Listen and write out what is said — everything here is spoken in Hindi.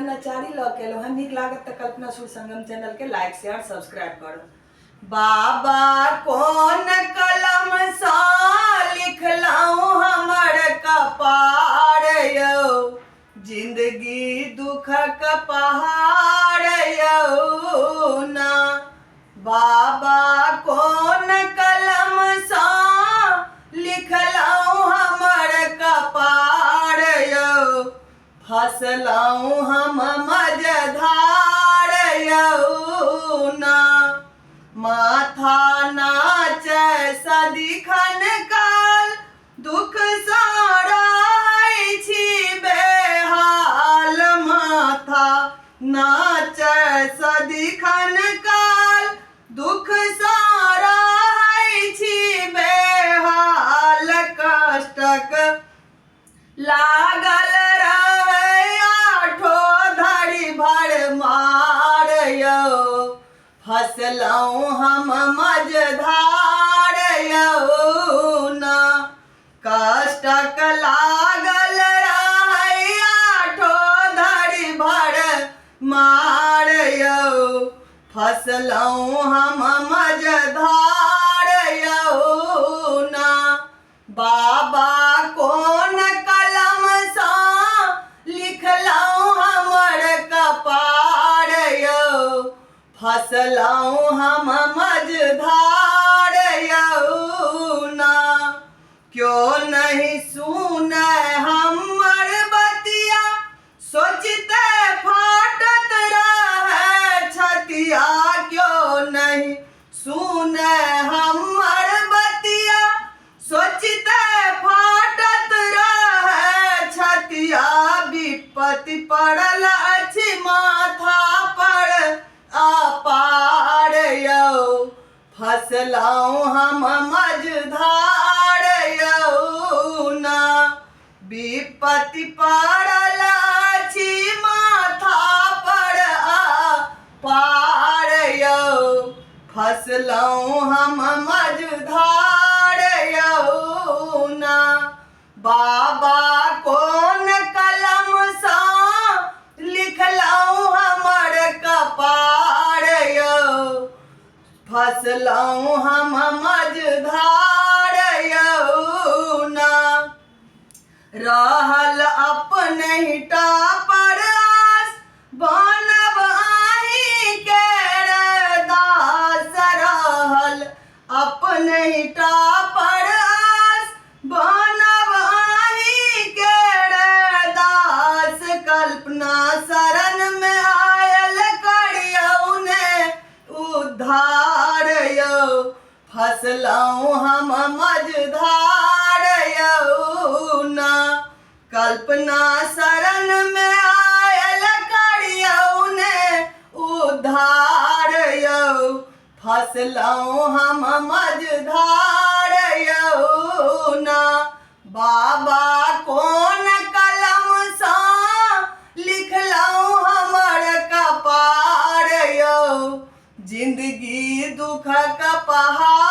नचारी लग के लो निक लागत तो कल्पना सुर संगम चैनल के लाइक शेयर सब्सक्राइब करो। बाबा कौन कलम सा लिखलाऊं हमर कपार यो, जिंदगी दुख का पहाड़ यो ना। बाबा कौन कलम सा लिखलाऊं हमर कपार यो, फसलाऊं हम मझधार यो ना। माथा नाच सदिखन काल दुख सारा छी बेहाल। माथा नाच सदिखन काल दुख सारा छी बेहाल। कष्टक लागल रहे आठो धड़ी भर मार यो, फसलाऊं हम मझधार यो ना। कष्टक लागल रहे आठो धड़ी भर मार यो, फसलाऊं हम मझधार यो ना। बाबा कौन कलम सा लिखलाऊं हमर कपार यो, फसलाऊं हम मझधार यो ना। क्यों नहीं सुने हमर बतिया, सोचते फाटत रहे छतिया। क्यों नहीं सुने हमर बतिया, सोचते फाटत रहे छतिया। विपत्ति पड़ल अछि माथा पर अपार यो, फसलाऊं हम मझधार यो ना। विपत्ति पड़ल अछि माथा पर अपार यो, फसलाऊं हम मझधार यो ना। बाबा कौन कलम सा लिखलाऊं हमर कपार यो, फसलाऊं हम मझधार यो ना। रहल अपने हिटा पर आस, बनब आही के दास। रहल अपने हिटा पर आस, बनब आही के दास। कल्पना शरण में आयल करियौ ने उद्धार यो, फसलाऊं हम मझधार यो ना। कल्पना शरण में आयल करियौ ने उद्धार यो, फसलाऊं हम मझधार यो ना। बाबा कौन कलम सा लिखलाऊं हमर कपार यो, जिंदगी दुख का पहाड़